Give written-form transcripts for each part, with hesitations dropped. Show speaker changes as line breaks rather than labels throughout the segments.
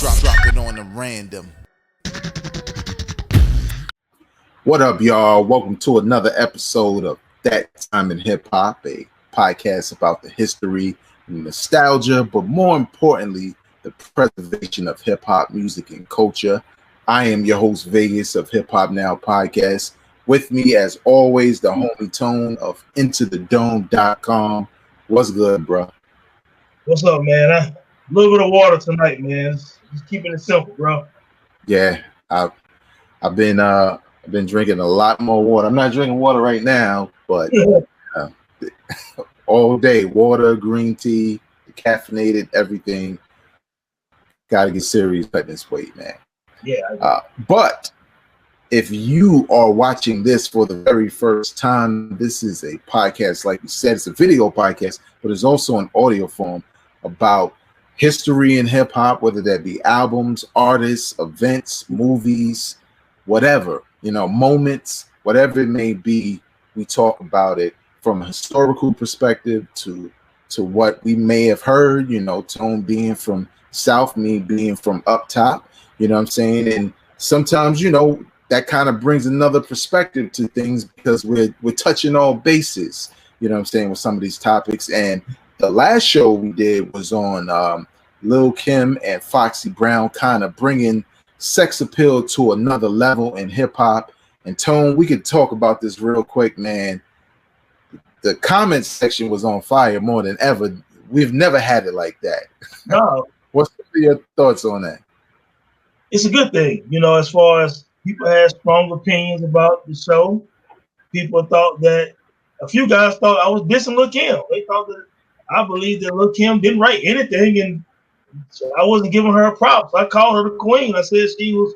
Drop it on the random.
What up, y'all? Welcome to another episode of That Time in Hip Hop, a podcast about the history and nostalgia, but more importantly, the preservation of hip hop music and culture. I am your host, Vegas of Hip Hop Now Podcast. With me, as always, the homie Tone of IntoTheDome.com. What's good, bro?
What's up, man? A little bit of water tonight, man. Just keeping it simple, bro.
Yeah, I've been drinking a lot more water. I'm not drinking water right now, but all day, water, green tea, caffeinated, everything. Got to get serious cutting this weight, man.
Yeah.
But if you are watching this for the very first time, this is a podcast, like you said, it's a video podcast, but it's also an audio form about history in hip hop, whether that be albums, artists, events, movies, whatever, moments, whatever it may be. We talk about it from a historical perspective to what we may have heard, Tone being from South, me being from up top, you know what I'm saying? And sometimes, that kind of brings another perspective to things because we're touching all bases, you know what I'm saying, with some of these topics. And the last show we did was on Lil Kim and Foxy Brown, kind of bringing sex appeal to another level in hip hop. And Tone, we could talk about this real quick, man. The comments section was on fire more than ever. We've never had it like that.
No.
What's your thoughts on that?
It's a good thing, as far as people had strong opinions about the show. People thought that a few guys thought I was dissing Lil Kim. They thought that I believed that Lil Kim didn't write anything and I wasn't giving her props. I called her the queen. I said she was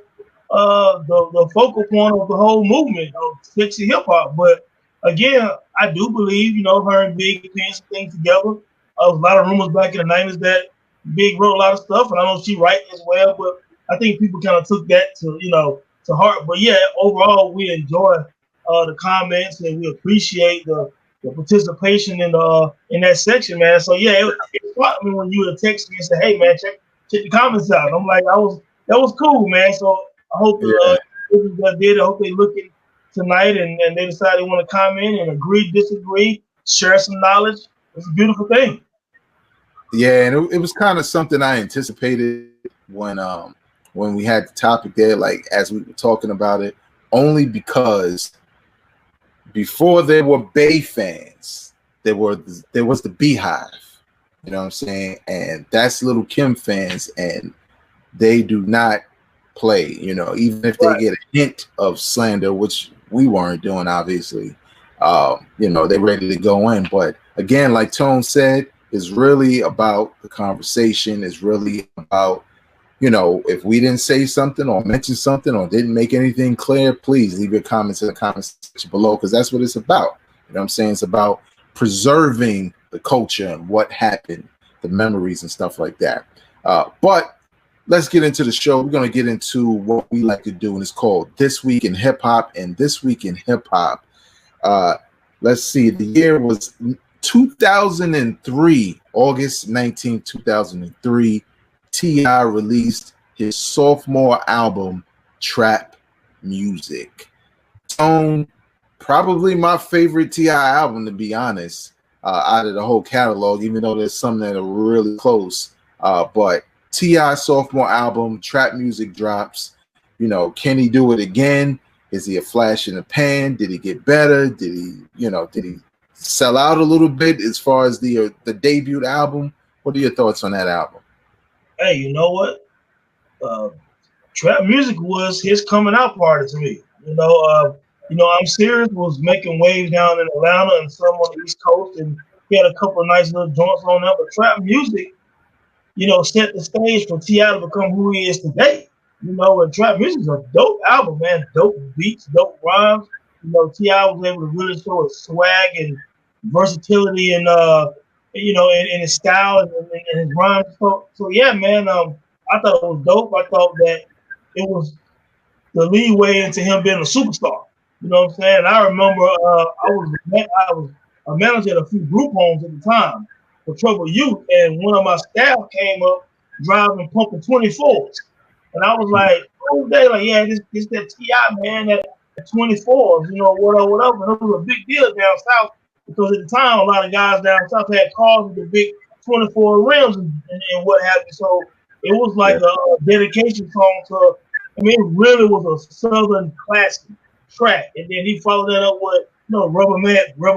the focal point of the whole movement of sexy hip hop. But again, I do believe, her and Big putting some things together. There was a lot of rumors back in the 90s that Big wrote a lot of stuff, and I know she writes as well. But I think people kind of took that to heart. But yeah, overall, we enjoy the comments and we appreciate the participation in that section, man. So yeah, it shocked me when you would text me and say, "Hey, man, check the comments out." I'm like, that was cool, man. So I hope that did. I hope they look at tonight and they decide they want to comment and agree, disagree, share some knowledge. It's a beautiful thing.
Yeah, and it was kind of something I anticipated when we had the topic there, like as we were talking about it, only because before there were Bay fans, there was the Beehive, you know what I'm saying? And that's Lil Kim fans, and they do not play, even if they get a hint of slander, which we weren't doing, obviously, they're ready to go in. But again, like Tone said, it's really about the conversation. It's really about, if we didn't say something or mention something or didn't make anything clear, please leave your comments in the comments section below, because that's what it's about. You know what I'm saying? It's about preserving the culture and what happened, the memories and stuff like that. But let's get into the show. We're going to get into what we like to do, and it's called This Week in Hip Hop. And This Week in Hip Hop, let's see, the year was 2003, August 19, 2003. T.I. released his sophomore album, Trap Music. Tone, probably my favorite T.I. album, to be honest, out of the whole catalog, even though there's some that are really close. But T.I. sophomore album, Trap Music, drops. Can he do it again? Is he a flash in the pan? Did he get better? Did he sell out a little bit as far as the debut album? What are your thoughts on that album?
Hey, you know what? Trap Music was his coming out party to me. I'm Serious was making waves down in Atlanta and some on the East Coast, and he had a couple of nice little joints on there. But Trap Music, set the stage for T.I. to become who he is today. And Trap Music is a dope album, man. Dope beats, dope rhymes. T.I. was able to really show his swag and versatility and in his style and his rhymes. So yeah, man, I thought it was dope. I thought that it was the leeway into him being a superstar. You know what I'm saying? I remember I was a manager at a few group homes at the time for Trouble Youth, and one of my staff came up driving pumping 24s. And I was like, oh, day, like, yeah, this that T.I., man, that 24s, whatever. And it was a big deal down south because at the time, a lot of guys down south had cars with the big 24 rims and what have you. So it was like a dedication song to, I mean, it really was a Southern classic track. And then he followed that up with, Rubber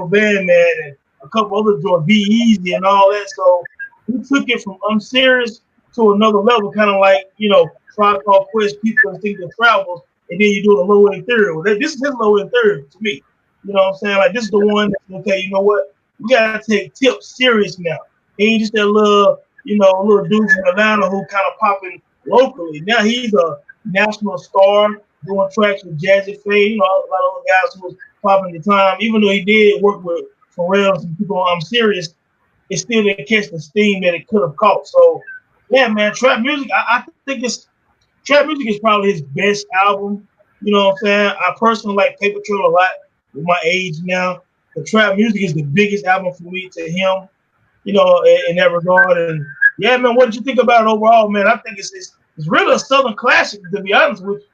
Band Man, and a couple other joints, Be Easy and all that. So he took it from I'm Serious to another level, kind of like, Tribe Called Quest, People Think That Travels, and then you do the Low End Theory. Well, this is his Low End Theory to me. You know what I'm saying? Like, this is the one that's, okay, you know what? We got to take Tip serious now. He ain't just that little dude from Atlanta who kind of popping locally. Now he's a national star doing tracks with Jazzy Faye, a lot of other guys who was popping at the time. Even though he did work with Pharrell and people on I'm Serious, it still didn't catch the steam that it could have caught. So, yeah, man, trap music, I think trap music is probably his best album. You know what I'm saying? I personally like Paper Trail a lot with my age now. The trap music is the biggest album for me to him, in that regard. And yeah, man, what did you think about it overall, man? I think it's really a Southern classic, to be honest with you.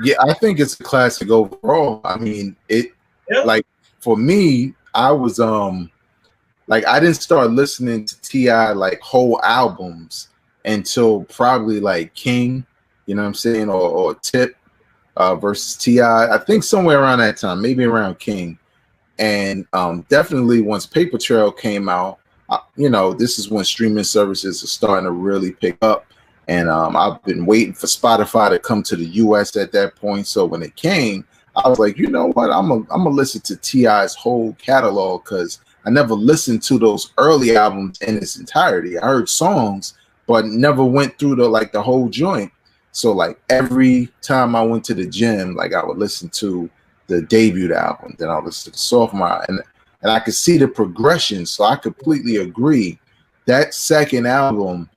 Yeah, I think it's a classic overall. I mean, like for me, I was like I didn't start listening to T.I. like whole albums until probably like King, you know what I'm saying, or Tip versus T.I. I think somewhere around that time, maybe around King. And definitely once Paper Trail came out, this is when streaming services are starting to really pick up. And I've been waiting for Spotify to come to the US at that point. So when it came, I was like, you know what? I'm gonna listen to T.I.'s whole catalog, because I never listened to those early albums in its entirety. I heard songs, but never went through the whole joint. So like every time I went to the gym, like I would listen to the debut album, then I would listen to the sophomore, and I could see the progression. So I completely agree. That second album,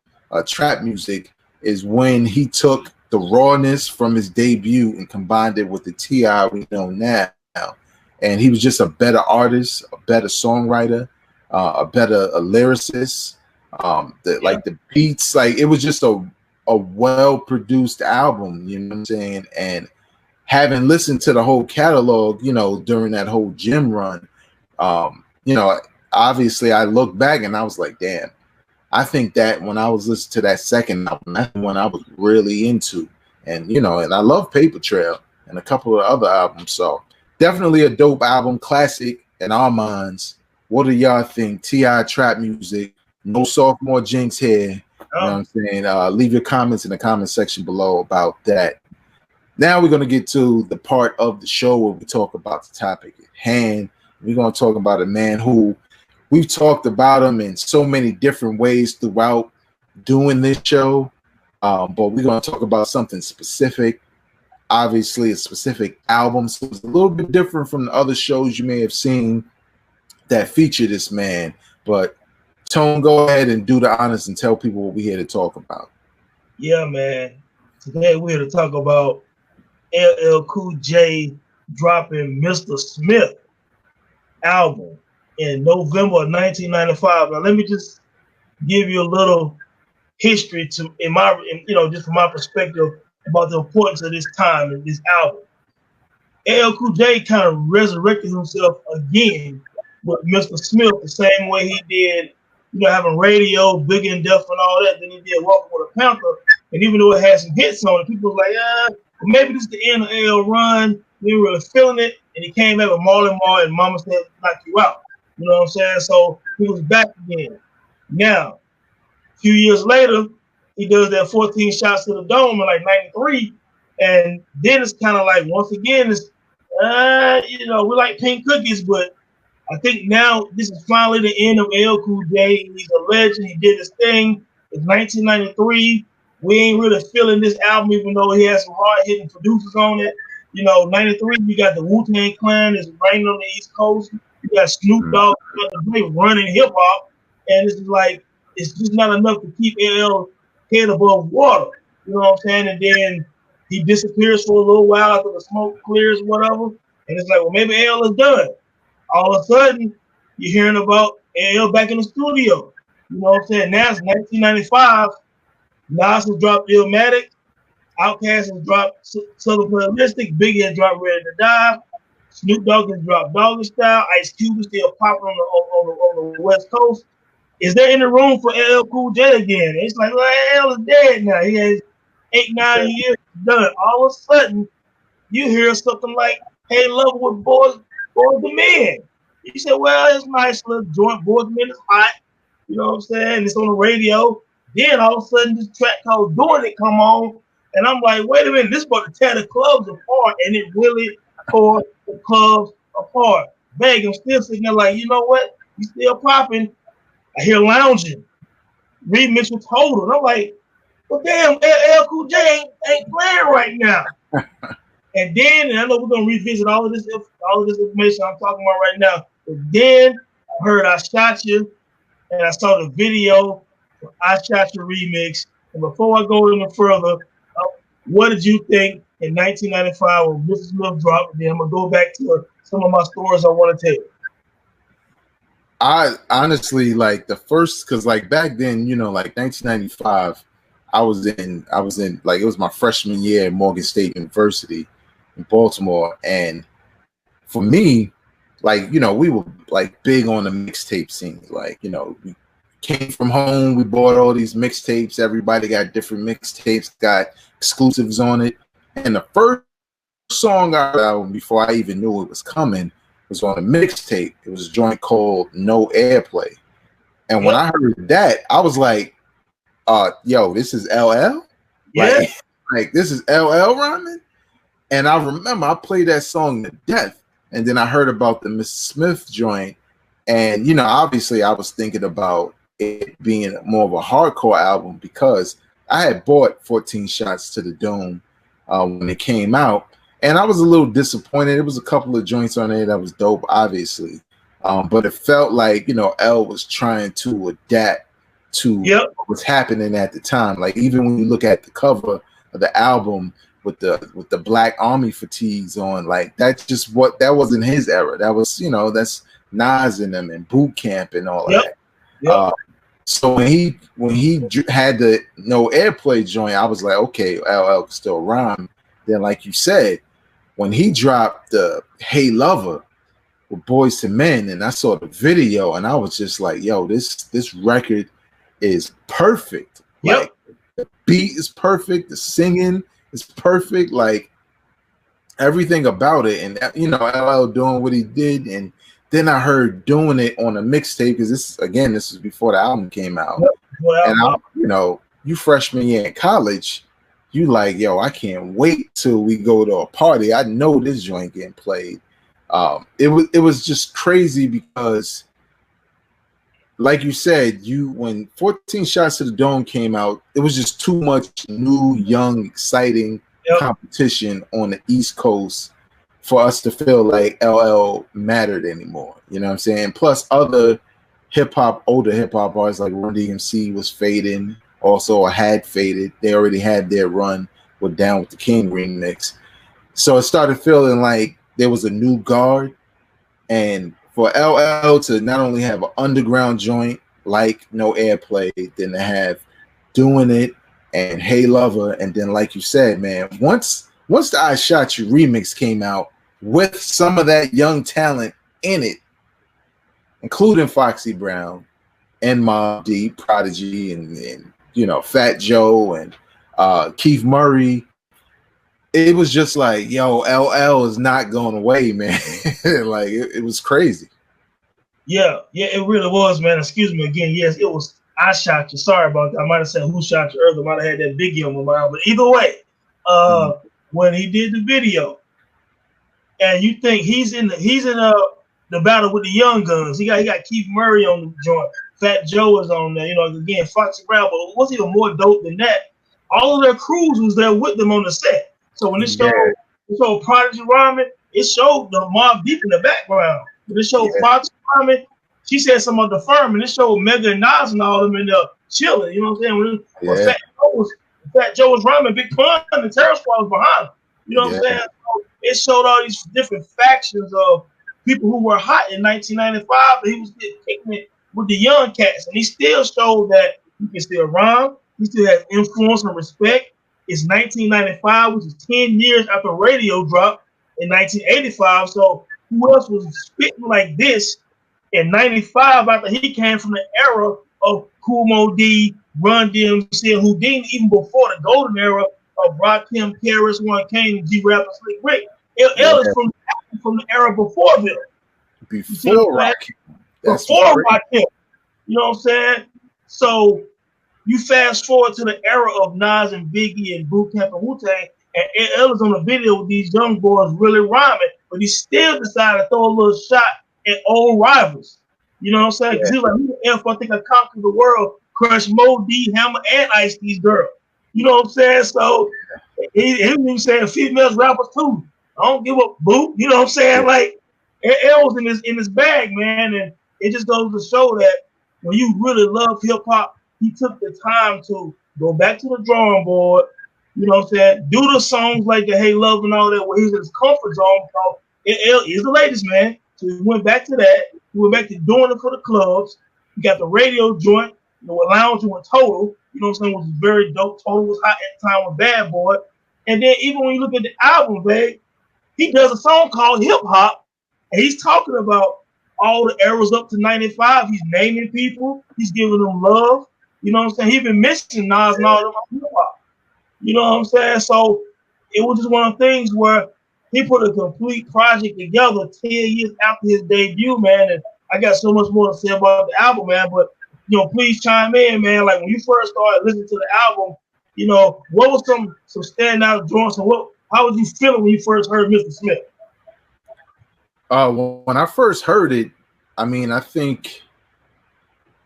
Trap Music, is when he took the rawness from his debut and combined it with the T.I. we know now. And he was just a better artist, a better songwriter, a better lyricist. Like the beats, like it was just a well-produced album, you know what I'm saying? And having listened to the whole catalog, during that whole gym run, obviously I look back and I was like, damn, I think that when I was listening to that second album, that's the one I was really into. And, and I love Paper Trail and a couple of other albums. So definitely a dope album, classic in our minds. What do y'all think? T.I. Trap Music, no sophomore jinx here. You know what I'm saying? Leave your comments in the comment section below about that. Now we're going to get to the part of the show where we talk about the topic at hand. We're going to talk about a man who we've talked about him in so many different ways throughout doing this show. But we're going to talk about something specific. Obviously, a specific album. So it's a little bit different from the other shows you may have seen that feature this man. But Tone, go ahead and do the honors and tell people what we're here to talk about.
Yeah, man. Today we're here to talk about LL Cool J dropping Mr. Smith album in November of 1995. Now, let me just give you a little history just from my perspective about the importance of this time and this album. LL Cool J kind of resurrected himself again with Mr. Smith the same way he did, having Radio, Bigger and Deaf and all that. Then he did Walking with a Panther. And even though it had some hits on it, people was like, maybe this is the end of LL run. We were really feeling it. And he came back with Marley Marl and Mama Said Knock You Out. You know what I'm saying? So he was back again. Now, a few years later, he does that 14 Shots to the Dome in like 93. And then it's kind of like, once again, it's, we like pink cookies, but I think now this is finally the end of LL Cool J. He's a legend. He did his thing. It's 1993. We ain't really feeling this album, even though he has some hard-hitting producers on it. 93, we got the Wu-Tang Clan is reigning on the East Coast. You got Snoop Dogg running hip-hop. And it's like, it's just not enough to keep LL head above water. You know what I'm saying? And then he disappears for a little while after the smoke clears or whatever. And it's like, well, maybe LL is done. All of a sudden, you're hearing about LL back in the studio. You know what I'm saying? Now it's 1995, Nas has dropped Illmatic. Outkast has dropped Southern Playalistic. Biggie has dropped Ready to Die. Snoop Dogg has dropped Doggy Style. Ice Cube is still popping on the West Coast. Is there any room for LL Cool J again? It's like, well, LL is dead now. He has 8-9 years done. All of a sudden, you hear something like, "Hey, Love with Boys the Men." You say, well, it's nice little joint. Boys the Men is hot. You know what I'm saying? It's on the radio. Then all of a sudden, this track called "Doing It" come on, and I'm like, wait a minute, this is about to tear the clubs apart, and it really tore the clubs apart. Bang, I'm still sitting there like, you know what? He's still popping. I hear Lounging, remix with Total. And I'm like, well, damn, LL Cool J ain't playing right now. And then, I know we're gonna revisit all of this information I'm talking about right now. But then I heard "I Shot You," and I saw the video for "I Shot You" remix. And before I go any further, what did you think in 1995 when Mrs. Smith dropped? And then I'm gonna go back to some of my stories I want to tell.
I honestly like the first, because like back then, you know, like 1995, I was in like, it was my freshman year at Morgan State University in Baltimore, and for me, like, you know, we were like big on the mixtape scene. Like, you know, we came from home, we bought all these mixtapes. Everybody got different mixtapes, got exclusives on it, and the first song I heard before I even knew it was coming was on a mixtape. It was a joint called "No Airplay," and when I heard that, I was like, yo, this is LL?
Yeah.
Like this is LL rhyming? And I remember I played that song to death, and then I heard about the Mrs. Smith joint, and, you know, obviously I was thinking about it being more of a hardcore album because I had bought 14 Shots to the Dome when it came out, and I was a little disappointed. It was a couple of joints on there that was dope, obviously, but it felt like, you know, L was trying to adapt to what was happening at the time. Like, even when you look at the cover of the album with the Black Army fatigues on, like, that wasn't his era. That was, you know, that's Nas and them and Boot Camp and all that. So when he had the No Airplay joint, I was like, okay, LL can still rhyme. Then, like you said, when he dropped the Hey Lover with Boyz II Men, and I saw the video, and I was just like, yo, this record is perfect. Like, the beat is perfect, the singing is perfect, like everything about it. And, you know, LL doing what he did, and then I heard Doing It on a mixtape, because this was before the album came out. And I, you know, you freshman year in college, you like, yo, I can't wait till we go to a party. I know this joint getting played. It was just crazy because, like you said, when 14 Shots to the Dome came out, it was just too much new, young, exciting competition on the East Coast for us to feel like LL mattered anymore. You know what I'm saying? Plus, other older hip hop artists like Run DMC was fading, also, or had faded. They already had their run with Down with the King remix. So it started feeling like there was a new guard. And for LL to not only have an underground joint like No Airplay, then to have Doing It and Hey Lover, and then, like you said, man, once the I Shot You remix came out with some of that young talent in it, including Foxy Brown and Mobb Deep, Prodigy, and you know, Fat Joe and Keith Murray, it was just like, yo, LL is not going away, man. Like, it was crazy.
Yeah, it really was, man. Excuse me again. Yes, it was I Shot You. Sorry about that. I might have said Who Shot You earlier. Might have had that Biggie on my mind. But either way, when he did the video, and you think he's in the battle with the Young Guns. He got Keith Murray on the joint. Fat Joe is on there. You know, again, Foxy Brown. But what's even more dope than that, all of their crews was there with them on the set. So when it showed Prodigy rhyming, it showed the Mobb Deep in the background. But it showed Foxy rhyming. She said some of the firm, and it showed Mega and Nas and all of them in there chilling. You know what I'm saying? When Fat Joe was rhyming, Big Pun and the Terror Squad was behind him. You know what I'm saying? So it showed all these different factions of people who were hot in 1995, but he was kicking it with the young cats, and he still showed that you can still rhyme, He still has influence and respect. It's 1995, which is 10 years after radio dropped in 1985. So who else was spitting like this in 95 after he came from the era of Kool Moe Dee, Run DMC, and Houdini, even before the golden era of Rakim, Paris, One Kane, and G-Rap, and Slick Rick. LL is from the era before them.
Before Rakim.
Before Rakim. You know what I'm saying? So you fast forward to the era of Nas and Biggie and Boot Camp and Wu-Tang, and LL is on the video with these young boys really rhyming, but he still decided to throw a little shot at old rivals. You know what I'm saying? Because he was like, who the F I think I conquered the world, crush Moe Dee, Hammer, and Ice These girls. You know what I'm saying? So he was saying females rappers too. I don't give a boot. You know what I'm saying? Like LL was in his bag, man, and it just goes to show that when you really love hip hop, he took the time to go back to the drawing board, you know what I'm saying? Do the songs like the Hey Love and all that where he's in his comfort zone. LL is the latest, man. So he went back to that. He went back to doing it for the clubs. He got the radio joint, you know, with Lounge and with Total, you know what I'm saying, which was very dope. Total was hot at the time with Bad Boy. And then even when you look at the album, babe, he does a song called Hip Hop, and he's talking about all the eras up to 95. He's naming people. He's giving them love. You know what I'm saying? He's been missing Nas and all them hip hop. You know what I'm saying? So it was just one of the things where he put a complete project together 10 years after his debut, man. And I got so much more to say about the album, man. But, you know, please chime in, man. Like when you first started listening to the album, you know, what was some standout joints and how was you feeling when you first heard Mr. Smith?
When I first heard it, I mean, I think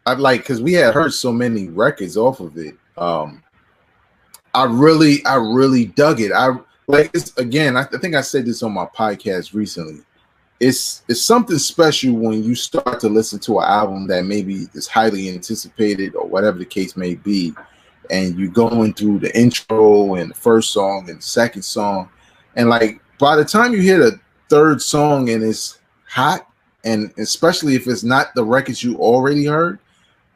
I'd like, because we had heard so many records off of it. I really dug it. I like it's again. I think I said this on my podcast recently. It's something special when you start to listen to an album that maybe is highly anticipated or whatever the case may be, and you're going through the intro and the first song and the second song, and like by the time you hear the third song and it's hot, and especially if it's not the records you already heard,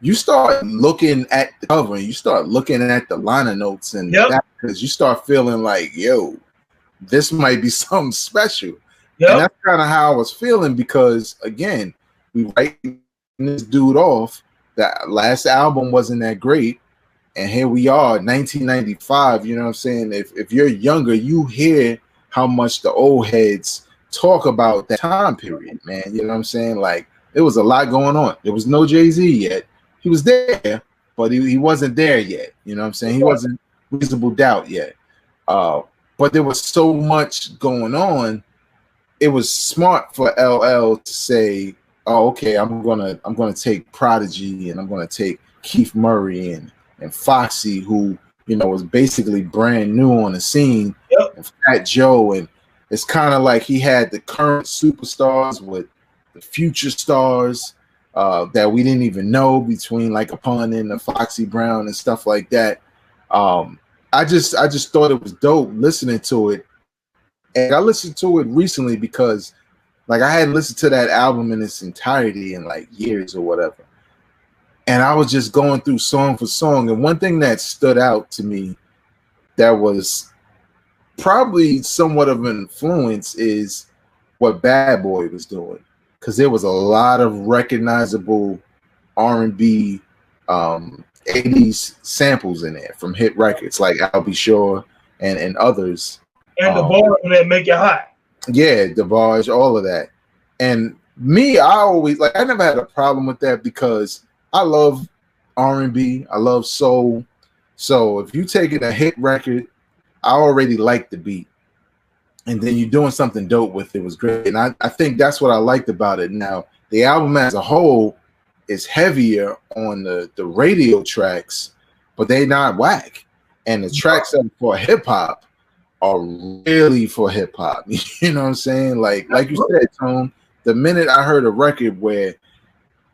you start looking at the cover and you start looking at the liner notes and because you start feeling like, yo, this might be something special. And that's kind of how I was feeling because again, we writing this dude off. That last album wasn't that great. And here we are, 1995. You know what I'm saying? If you're younger, you hear how much the old heads talk about that time period, man. You know what I'm saying? Like there was a lot going on. There was no Jay-Z yet. He was there, but he wasn't there yet. You know what I'm saying? He wasn't Reasonable Doubt yet. But there was so much going on. It was smart for LL to say, "Oh, okay, I'm gonna take Prodigy and I'm gonna take Keith Murray and Foxy, who you know was basically brand new on the scene, and Fat Joe, and it's kind of like he had the current superstars with the future stars." That we didn't even know between like a pun and the Foxy Brown and stuff like that. I just thought it was dope listening to it, and I listened to it recently because like I hadn't listened to that album in its entirety in like years or whatever, and I was just going through song for song, and one thing that stood out to me that was probably somewhat of an influence is what Bad Boy was doing. Because there was a lot of recognizable R&B 80s samples in there from hit records like I'll Be Sure and others.
And the bars that make it hot.
Yeah, the bars, all of that. And me, I never had a problem with that because I love R&B, I love soul. So if you take it a hit record, I already like the beat. And then you're doing something dope with it was great. And I think that's what I liked about it. Now, the album as a whole is heavier on the radio tracks, but they're not whack. And the tracks that are for hip hop are really for hip hop. You know what I'm saying? Like you said, Tone, the minute I heard a record where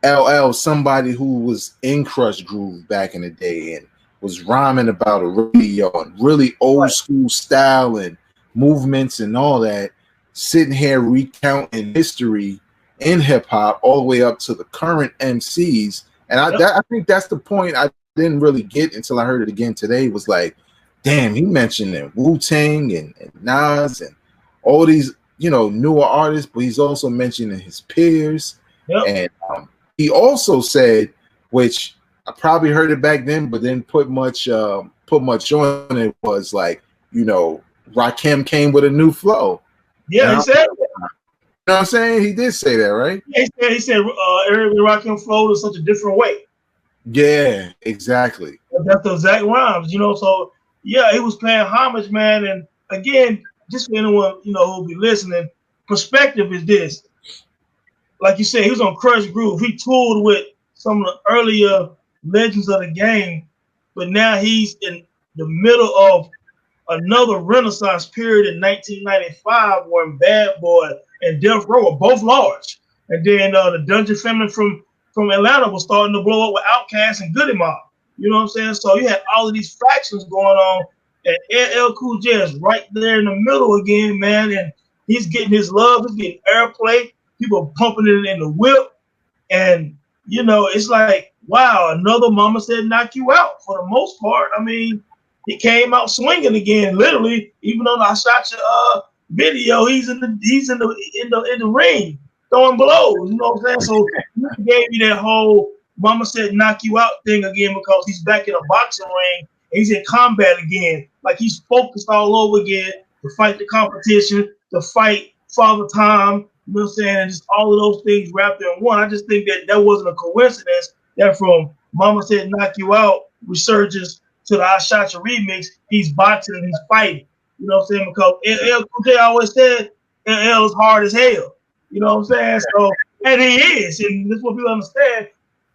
LL, somebody who was in Crush Groove back in the day and was rhyming about a radio and really old school style and movements and all that, sitting here recounting history in hip hop all the way up to the current MCs, and I think that's the point I didn't really get until I heard it again today was like, damn, he mentioned Wu-Tang and Nas and all these, newer artists, but he's also mentioning his peers.
Yep.
And he also said, which I probably heard it back then, but didn't put much on it, was like, Rakim came with a new flow.
Yeah, he said.
You know what I'm saying? He did say that, right?
Yeah, he said Eric Rakim flowed in such a different way.
Yeah, exactly.
That's the exact rhymes, So yeah, he was paying homage, man. And again, just for anyone who'll be listening, perspective is this. Like you said, he was on Crush Groove. He toured with some of the earlier legends of the game, but now he's in the middle of another renaissance period in 1995 when Bad Boy and Death Row were both large. And then the Dungeon Family from Atlanta was starting to blow up with Outkast and Goody Mob. You know what I'm saying? So you had all of these factions going on, and LL Cool J is right there in the middle again, man. And he's getting his love. He's getting airplay. People are pumping it in the whip. And, it's like, wow, another Mama Said Knock You Out for the most part. I mean, he came out swinging again, literally. Even though I shot your video, he's in the ring throwing blows. You know what I'm saying? So he gave me that whole Mama Said Knock You Out thing again because he's back in a boxing ring and he's in combat again. Like he's focused all over again to fight the competition, to fight Father Time. You know what I'm saying? And just all of those things wrapped in one. I just think that wasn't a coincidence that from Mama Said Knock You Out resurgence to the I Shot Your remix, he's boxing and he's fighting. You know what I'm saying? Because LL Cool J always said LL is hard as hell. You know what I'm saying? So, and he is. And that's what people understand.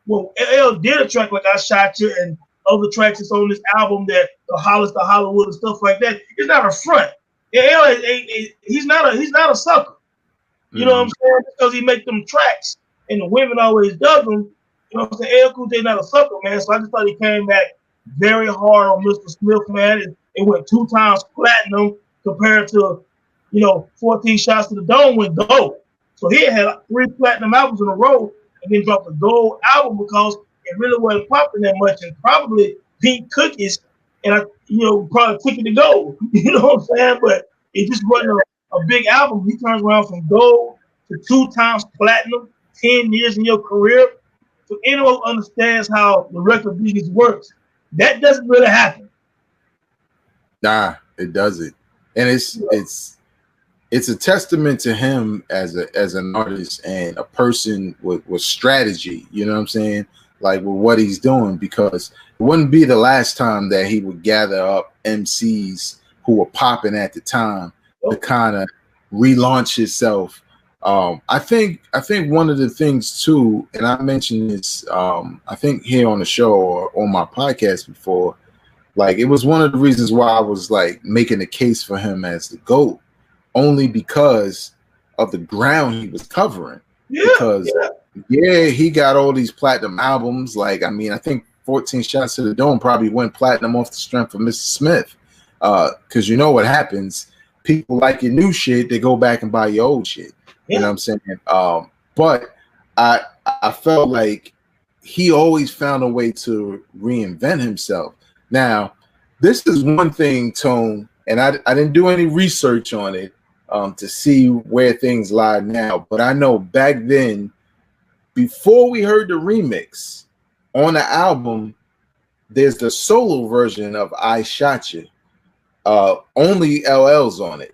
Well, LL did a track like I Shot You and other tracks that's on this album that the Hollis to Hollywood and stuff like that. It's not a front. LL he's not a sucker. You know what I'm saying? Because he make them tracks and the women always dug them. You know what I'm saying? LL Cool J not a sucker, man. So I just thought he came back very hard on Mr. Smith, man. It went 2 times platinum compared to, 14 Shots to the Dome went gold. So he had 3 platinum albums in a row and then dropped a gold album because it really wasn't popping that much, and probably Pink Cookies and probably took it to gold. You know what I'm saying? But it just wasn't a big album. He turns around from gold to 2 times platinum, 10 years in your career. So anyone who understands how the record business works, that doesn't really happen.
Nah, it doesn't. And it's a testament to him as an artist and a person with strategy, you know what I'm saying? Like with what he's doing, because it wouldn't be the last time that he would gather up MCs who were popping at the time to kind of relaunch himself. I think one of the things too, and I mentioned this, I think here on the show or on my podcast before, like it was one of the reasons why I was like making a case for him as the GOAT, only because of the ground he was covering. Because he got all these platinum albums. Like, I mean, I think 14 Shots to the Dome probably went platinum off the strength of Mr. Smith. Because you know what happens, people like your new shit, they go back and buy your old shit. You know what I'm saying? But I felt like he always found a way to reinvent himself. Now, this is one thing, Tone, and I didn't do any research on it to see where things lie now. But I know back then, before we heard the remix on the album, there's the solo version of I Shot You. Only LL's on it.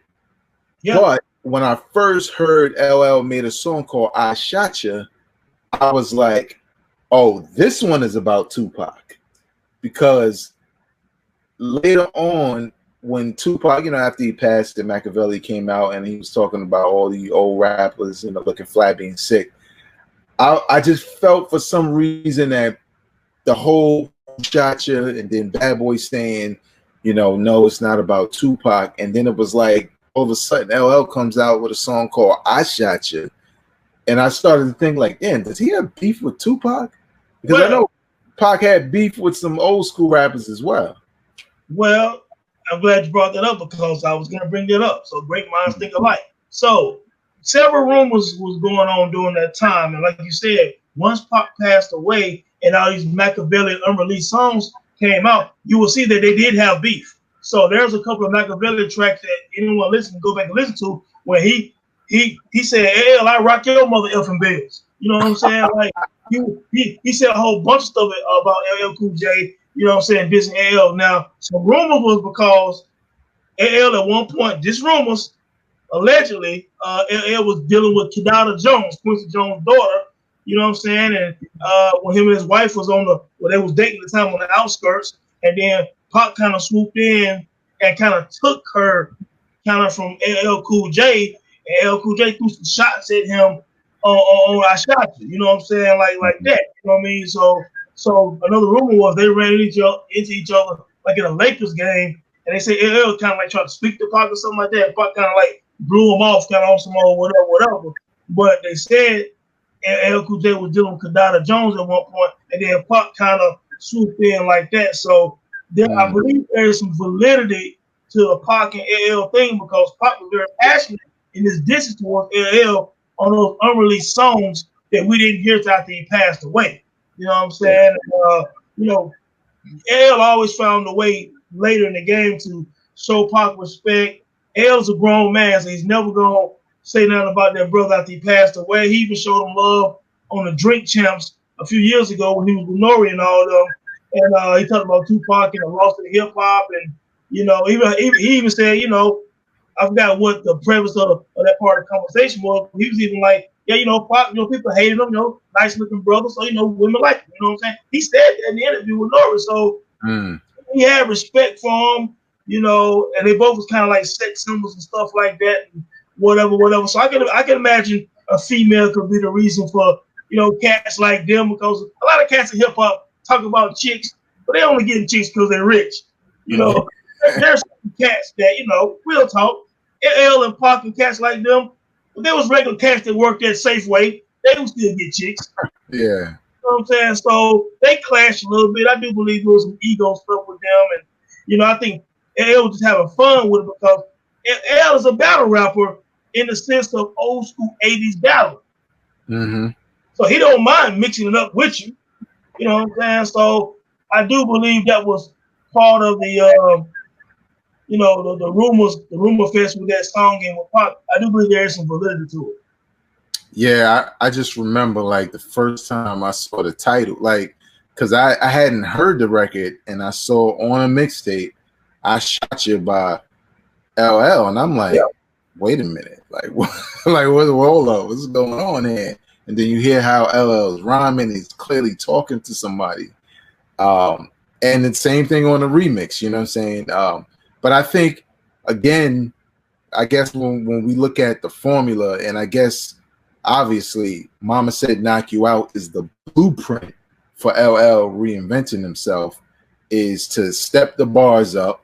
Yeah. But when I first heard LL made a song called I Shot You, I was like, oh, this one is about Tupac. Because later on, when Tupac, after he passed, and Machiavelli came out and he was talking about all the old rappers, looking flat, being sick, I just felt for some reason that the whole Shot You and then Bad Boy saying, no, it's not about Tupac. And then it was like, all of a sudden, LL comes out with a song called I Shot You. And I started to think like, damn, does he have beef with Tupac? Because I know Pac had beef with some old school rappers as well. Well,
I'm glad you brought that up because I was going to bring that up. So great minds think alike. So several rumors was going on during that time. And like you said, once Pac passed away, and all these Machiavelli unreleased songs came out, you will see that they did have beef. So there's a couple of Machiavelli tracks that anyone listen go back and listen to where he said, "Hey, I rock your mother effing bells." You know what I'm saying? Like he said a whole bunch of stuff about LL Cool J. You know what I'm saying? Dissing LL. Now some rumors was because LL at one point, just rumors, allegedly, LL was dealing with Kidada Jones, Quincy Jones' daughter. You know what I'm saying? And when him and his wife was they was dating at the time on the outskirts, and then Pac kind of swooped in and kind of took her kind of from LL Cool J, and LL Cool J threw some shots at him on I Shot You. You know what I'm saying? Like that. You know what I mean? So another rumor was they ran into each other like in a Lakers game, and they say LL kind of like tried to speak to Pac or something like that. Pac kind of like blew him off, kind of on some old whatever. But they said LL Cool J was dealing with Kidada Jones at one point, and then Pac kind of swooped in like that. So I believe there is some validity to the Pac and LL thing because Pac was very passionate in his distance towards LL on those unreleased songs that we didn't hear till after he passed away. You know what I'm saying? LL always found a way later in the game to show Pac respect. LL's a grown man, so he's never gonna say nothing about that brother after he passed away. He even showed him love on the Drink Champs a few years ago when he was with Nori and all of them. And he talked about Tupac and the loss of hip hop, and he even said, I forgot what the premise of that part of the conversation was. He was even like, Pac, people hated him, nice looking brother, so women like him. You know what I'm saying? He said that in the interview with Nori, so he had respect for him, and they both was kind of like sex symbols and stuff like that, and whatever. So I can imagine a female could be the reason for cats like them, because a lot of cats in hip hop talk about chicks, but they only getting chicks because they're rich. There's some cats that real talk. LL and Pac and cats like them, but there was regular cats that worked at Safeway. They would still get chicks.
Yeah.
You know what I'm saying? So they clashed a little bit. I do believe there was some ego stuff with them, and I think LL was just having fun with it because LL is a battle rapper in the sense of old school 80s battle.
Mm-hmm. So
he don't mind mixing it up with you. You know what I'm saying? So I do believe that was part of the the rumor fest with that song and with Pac. I do believe there is some validity to it.
Yeah, I just remember like the first time I saw the title, like, because I hadn't heard the record and I saw on a mixtape, I Shot You by LL, and I'm like, wait a minute, like hold up, what's going on here? And then you hear how LL is rhyming, he's clearly talking to somebody. And the same thing on the remix, you know what I'm saying? But I think, again, I guess when we look at the formula, and I guess obviously Mama Said Knock You Out is the blueprint for LL reinventing himself, is to step the bars up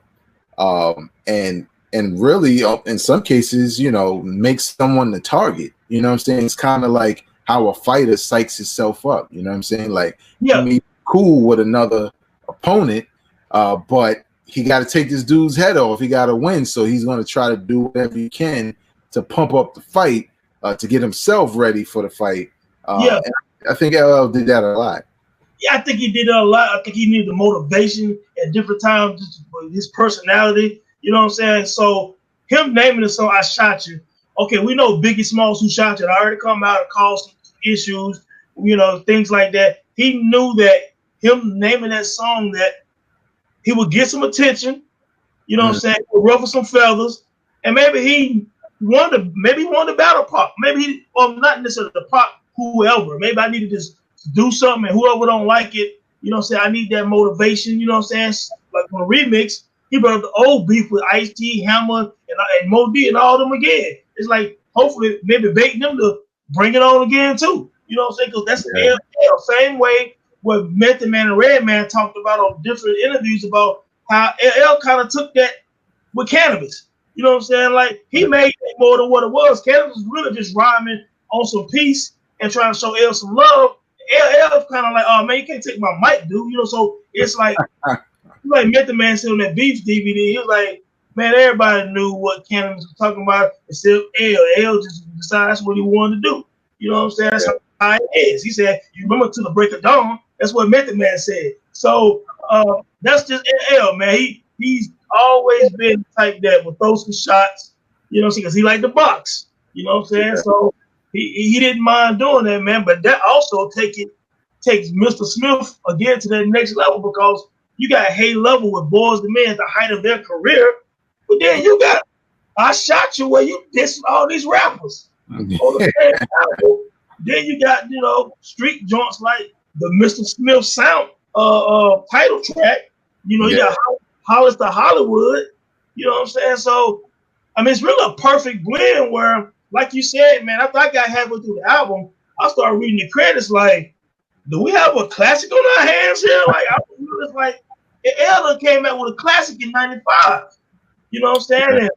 and really, in some cases, make someone the target. You know what I'm saying? It's kind of like how a fighter psychs himself up. You know what I'm saying? Like, he may be cool with another opponent, but he got to take this dude's head off. He got to win, so he's going to try to do whatever he can to pump up the fight, to get himself ready for the fight. And I think LL did that a lot.
Yeah, I think he did that a lot. I think he needed the motivation at different times, just his personality. You know what I'm saying? So him naming the song "I Shot You." Okay, we know Biggie Smalls who shot you. I already come out and caused some issues, things like that. He knew that him naming that song, that he would get some attention, what I'm saying, ruffle some feathers, and maybe he wanted to battle Pac. Maybe not necessarily the Pac, whoever. Maybe I need to just do something, and whoever don't like it, I need that motivation, what I'm saying? Like on a remix, he brought up the old beef with Ice-T, Hammer, and Mo D and all of them again. It's like, hopefully, maybe baiting them to bring it on again, too. You know what I'm saying? Because that's LL. Same way what Method Man and Redman talked about on different interviews about how LL kind of took that with Cannabis. You know what I'm saying? Like, he made it more than what it was. Cannabis was really just rhyming on some peace and trying to show L some love. LL kind of like, oh, man, you can't take my mic, dude. So it's like, Method Man said on that Beef DVD, he was like, man, everybody knew what Cannabis was talking about except L. L just decided that's what he wanted to do. You know what I'm saying? That's how it is. He said, you remember To the Break of Dawn? That's what Method Man said. So that's just LL, man. He's always been the type that will throw some shots, you know, because he liked to box. You know what I'm saying?
Yeah.
So he didn't mind doing that, man. But that also takes Mr. Smith again to the next level, because you got Hey Level with Boys the Men at the height of their career, but then you got I Shot You where you diss all these rappers. On the same album. Then you got, you know, street joints like the Mr. Smith sound title track. You know, you got Hollis to Hollywood. You know what I'm saying? So, I mean, it's really a perfect blend where, like you said, man, after I got halfway through the album, I started reading the credits like, do we have a classic on our hands here? Like, I was like, Elder came out with a classic in '95. You know what I'm saying? And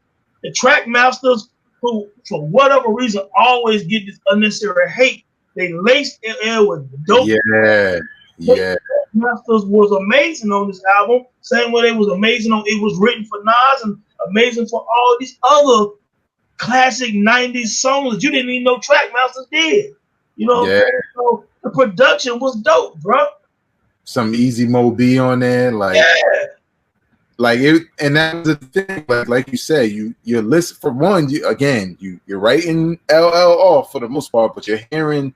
the track masters, who for whatever reason always get this unnecessary hate, they laced LL with dope.
Yeah.
Masters was amazing on this album. Same way they was amazing on It Was Written for Nas, and amazing for all these other classic '90s songs that you didn't even know track masters did. You know, so the production was dope, bro.
Some Easy Mo B on there, like it, and that's the thing. Like you said, you're listening for one. You're writing LL off for the most part, but you're hearing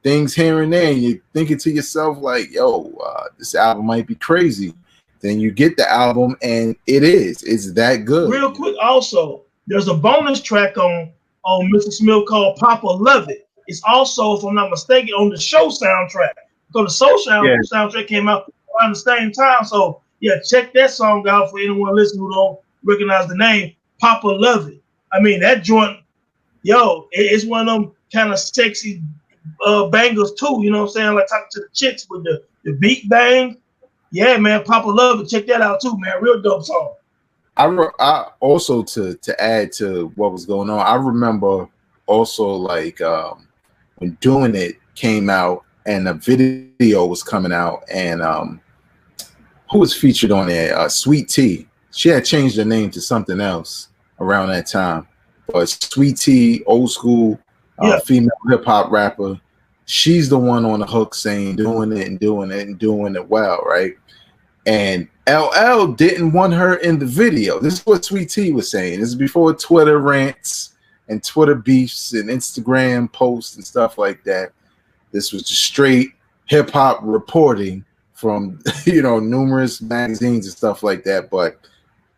things here and there, and you're thinking to yourself like, "Yo, this album might be crazy." Then you get the album, and it's that good.
Real quick, also, there's a bonus track on Mr. Smith called "Papa Love It." It's also, if I'm not mistaken, on the show soundtrack. Because the Soul soundtrack came out around the same time. So, yeah, check that song out for anyone listening who don't recognize the name. Papa Love It. I mean, that joint, it's one of them kind of sexy bangers too. You know what I'm saying? Like talking to the chicks with the beat bang. Yeah, man, Papa Love It. Check that out too, man. Real dope song.
I also, to add to what was going on, I remember also like when Doing It came out and a video was coming out, and who was featured on there? Sweet Tea. She had changed her name to something else around that time, but Sweet Tea, old school female hip hop rapper. She's the one on the hook saying doing it well, right? And LL didn't want her in the video. This is what Sweet Tea was saying. This is before Twitter rants and Twitter beefs and Instagram posts and stuff like that. This was just straight hip hop reporting from numerous magazines and stuff like that. But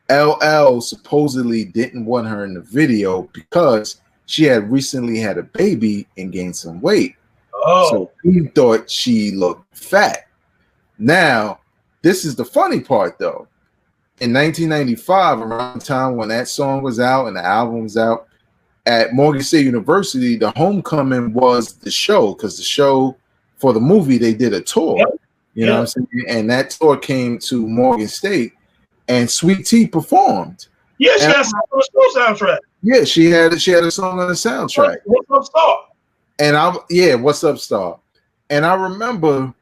LL supposedly didn't want her in the video because she had recently had a baby and gained some weight. So he thought she looked fat. Now, this is the funny part though. In 1995, around the time when that song was out and the album was out, at Morgan State University, the homecoming was the show, because the show for the movie, they did a tour. You know what I'm saying? And that tour came to Morgan State, and Sweet Tea performed.
Yeah, she had a song on the school soundtrack.
Yeah, she had a song on the soundtrack.
What's Up Star?
And What's Up Star? And I remember,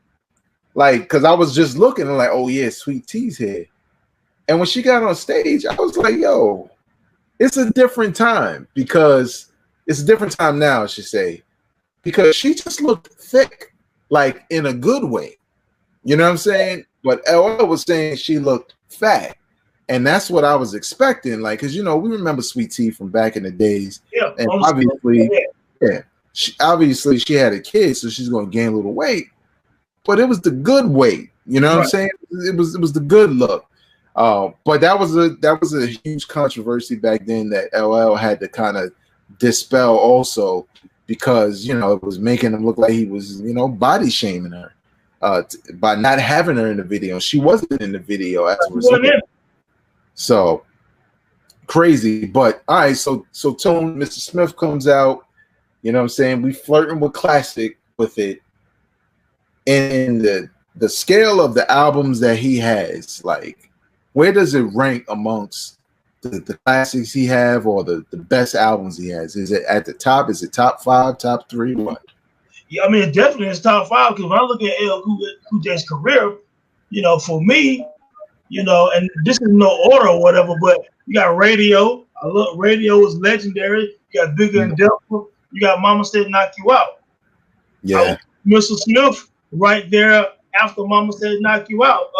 like, because I was just looking and like, oh yeah, Sweet Tea's here. And when she got on stage, I was like, yo, it's a different time, because it's a different time now, I should say, because she just looked thick, like in a good way. You know what I'm saying? But LL was saying she looked fat. And that's what I was expecting. Like, because, we remember Sweet Tea from back in the days. Yeah. And obviously she had a kid, so she's going to gain a little weight. But it was the good weight. You know what I'm saying? It was the good look. But that was a huge controversy back then that LL had to kind of dispel also, because it was making him look like he was body shaming her by not having her in the video. She wasn't in the video as a result. So crazy. But all right, so Tone, Mr. Smith comes out, you know what I'm saying? We flirting with classic with it. And the scale of the albums that he has, like, where does it rank amongst the classics he have, or the best albums he has? Is it at the top? Is it top 5, top 3? What?
Yeah, I mean, it definitely is top 5, because when I look at LL Cool J's career, for me, and this is no order or whatever, but you got Radio. I love Radio is legendary. You got Bigger and Delta. You got Mama Said Knock You Out.
Yeah.
Mr. Smith right there after Mama Said Knock You Out.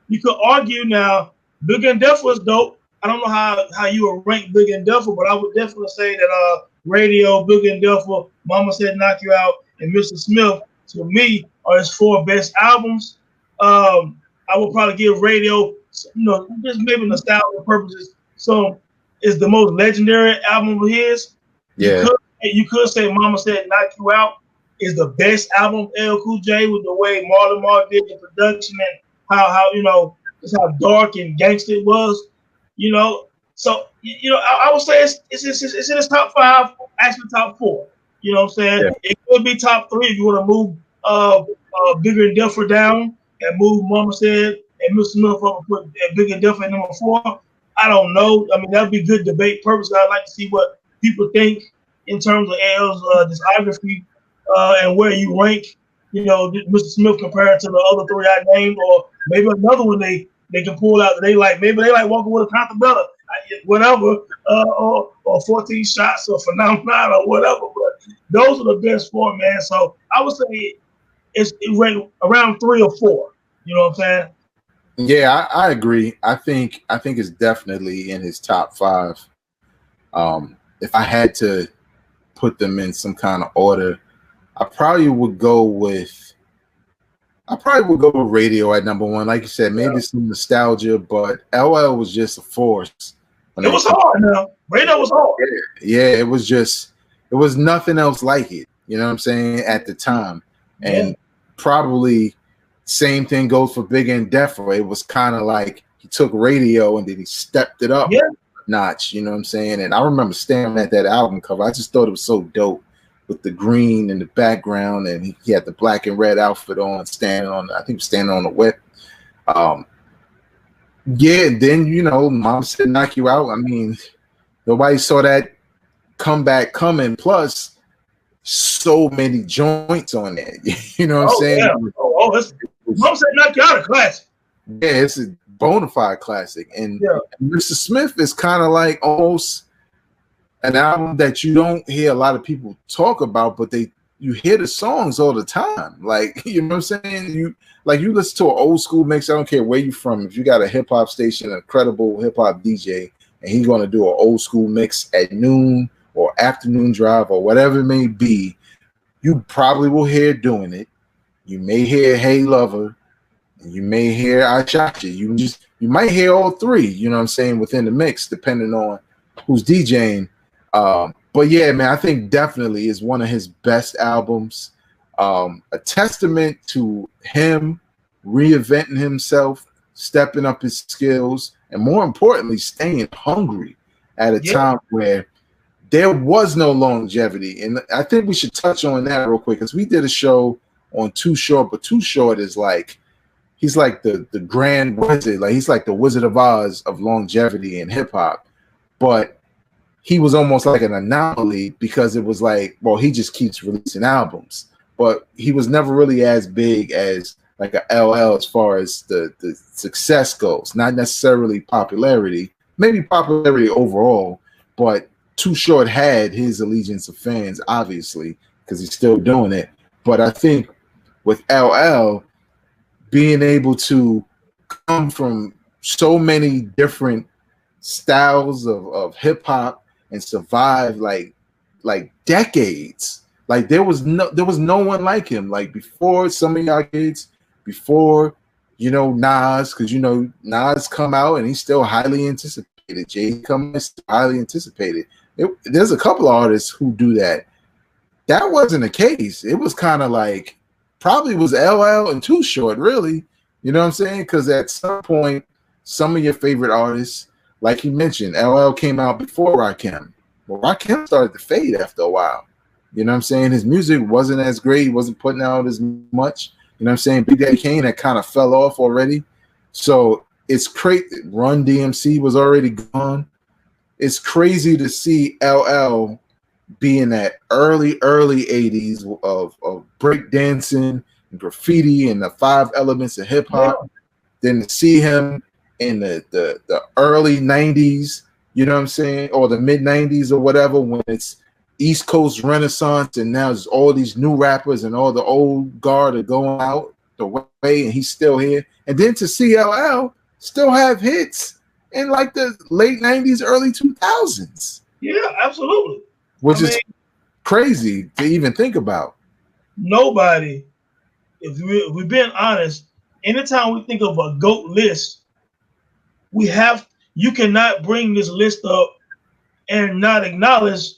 You could argue now, Big and Deaf was dope. I don't know how you would rank Big and Duffer, but I would definitely say that Radio, Big and Duffer, Mama Said Knock You Out, and Mr. Smith, to me, are his 4 best albums. I would probably give Radio, just maybe nostalgia purposes. So it's the most legendary album of his.
Yeah.
You could say Mama Said Knock You Out is the best album of LL Cool J, with the way Marlon Mark did the production and how just how dark and gangster it was. So I would say it's in his top 5, actually top 4. You know what I'm saying? Yeah. It could be top 3 if you want to move Bigger and Duffer down and move Mama Said and Mr. Smith up and put Bigger and Duffer at number 4. I don't know. I mean, that'd be good debate purpose. I'd like to see what people think in terms of LL's discography and where you rank, Mr. Smith compared to the other 3 I named, or maybe another one they can pull out that they like. Maybe they like Walking with a Contra, whatever, or 14 Shots or Phenomenon or whatever. But those are the best 4, man. So I would say it's ranked around 3 or 4. You know what I'm saying?
Yeah, I agree. I think it's definitely in his top 5. If I had to put them in some kind of order, I probably would go with Radio at number 1. Like you said, maybe some nostalgia, but LL was just a force.
It was hard now. Radio was hard.
Yeah, it was nothing else like it. You know what I'm saying? At the time. And probably same thing goes for Big and Duffer. It was kind of like he took Radio and then he stepped it up a notch. You know what I'm saying? And I remember staring at that album cover. I just thought it was so dope with the green in the background, and he had the black and red outfit on, standing on the whip. And then Mom Said Knock You Out. I mean, nobody saw that comeback coming. Plus, so many joints on that. You know what I'm saying?
Yeah. Mom Said Knock You Out a classic.
Yeah, it's a bona fide classic. And Mr. Smith is kind of like almost an album that you don't hear a lot of people talk about, but you hear the songs all the time. Like, you know what I'm saying? You listen to an old school mix. I don't care where you're from. If you got a hip hop station, a credible hip hop DJ, and he's going to do an old school mix at noon or afternoon drive or whatever it may be, you probably will hear doing it. You may hear Hey Lover, and you may hear I Shot You. You might hear all 3, you know what I'm saying, within the mix, depending on who's DJing. But yeah, man, I think definitely is one of his best albums. A testament to him reinventing himself, stepping up his skills, and more importantly, staying hungry at a time where there was no longevity. And I think we should touch on that real quick, because we did a show on Too Short, but Too Short is like, he's like the grand wizard. Like, he's like the Wizard of Oz of longevity in hip hop. But he was almost like an anomaly, because it was like, well, he just keeps releasing albums, but he was never really as big as like a LL as far as the success goes, not necessarily popularity, maybe popularity overall, but Too Short had his allegiance of fans, obviously, because he's still doing it. But I think with LL being able to come from so many different styles of hip hop and survive like decades. Like there was no one like him. Like before some of y'all kids, before Nas, because Nas come out and he's still highly anticipated. Jay come out still highly anticipated. There's a couple of artists who do that. That wasn't the case. It was kind of like probably was LL and Too Short, really. You know what I'm saying? Because at some point, some of your favorite artists, like you mentioned, LL came out before Rakim. Well, Rakim started to fade after a while. You know what I'm saying? His music wasn't as great. He wasn't putting out as much. You know what I'm saying? Big Daddy Kane had kind of fell off already. So it's crazy. Run DMC was already gone. It's crazy to see LL be in that early 80s of breakdancing and graffiti and the 5 elements of hip hop. Yeah. Then to see him in the early 90s, you know what I'm saying, or the mid 90s or whatever, when it's East Coast Renaissance and now there's all these new rappers and all the old guard are going out. away and he's still here. And then to see LL still have hits in like the late 90s, early 2000s.
Yeah, absolutely.
Which is crazy to even think about.
Nobody, if we're being honest, anytime we think of a GOAT list, you cannot bring this list up and not acknowledge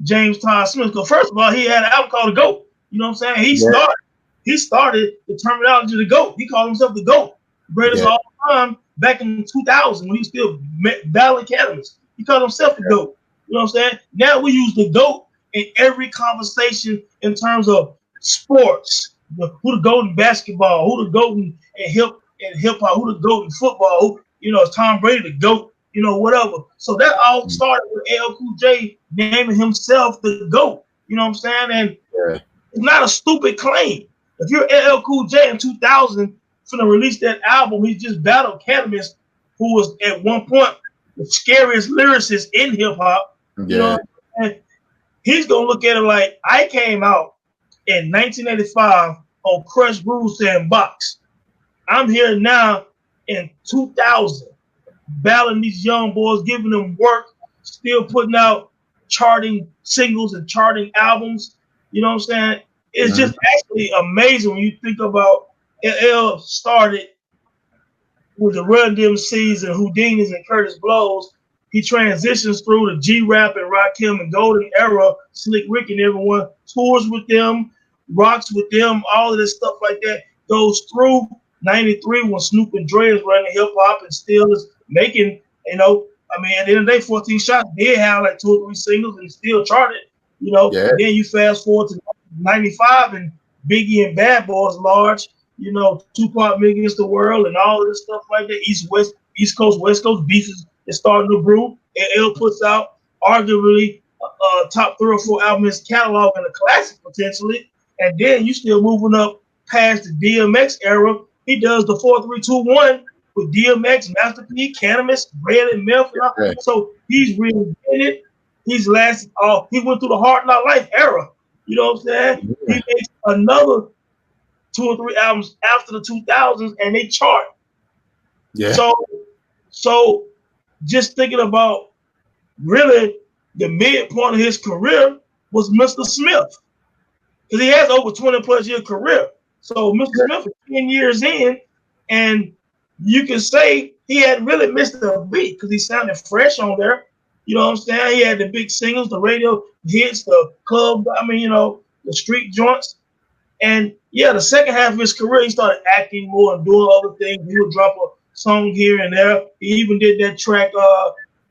James Todd Smith. Because first of all, he had an album called The GOAT. You know what I'm saying? He started the terminology of the GOAT. He called himself the GOAT, greatest of all time, back in 2000 when he was still battling cannabis. He called himself the GOAT. You know what I'm saying? Now we use the GOAT in every conversation in terms of sports. Who the GOAT in basketball? Who the GOAT in hip hop? Who the GOAT in football? Is Tom Brady the GOAT? Whatever. So that all started with LL Cool J naming himself the GOAT. You know what I'm saying? And it's not a stupid claim. If you're LL Cool J in 2000, finna release that album, he just battled Cannabis, who was at one point the scariest lyricist in hip hop. And he's gonna look at it like, I came out in 1985 on Crush Groove saying box. I'm here now in 2000, battling these young boys, giving them work, still putting out charting singles and charting albums. You know what I'm saying? It's just actually amazing when you think about LL started with the Run DMCs and Houdinis and Curtis Blows. He transitions through the G-Rap and Rakim and Golden Era, Slick Rick and everyone, tours with them, rocks with them, all of this stuff like that. Goes through 93 when Snoop and Dre is running hip hop and still is making, at the end of the day, 14 Shots did have like 2 or 3 singles and still charted, And then you fast forward to 95 and Biggie and Bad Boys large, Tupac Big Against the World and all of this stuff like that. East Coast, West Coast beef is starting to brew. LL puts out arguably top 3 or 4 albums in his catalog and a classic potentially. And then you still moving up past the DMX era. He does the 4-3-2-1 with DMX, Master P, Cannabis, Red and Meth. So he's really in it. He's lasted he went through the Hard Knock Life era. You know what I'm saying? He makes another 2 or 3 albums after the 2000s and they chart.
Yeah.
So just thinking about really the midpoint of his career was Mr. Smith. Because he has over 20 plus year career. So Mr. Smith is 10 years in, and you can say he hadn't really missed a beat because he sounded fresh on there. You know what I'm saying? He had the big singles, the radio hits, the club, the street joints. And the second half of his career, he started acting more and doing other things. He would drop a song here and there. He even did that track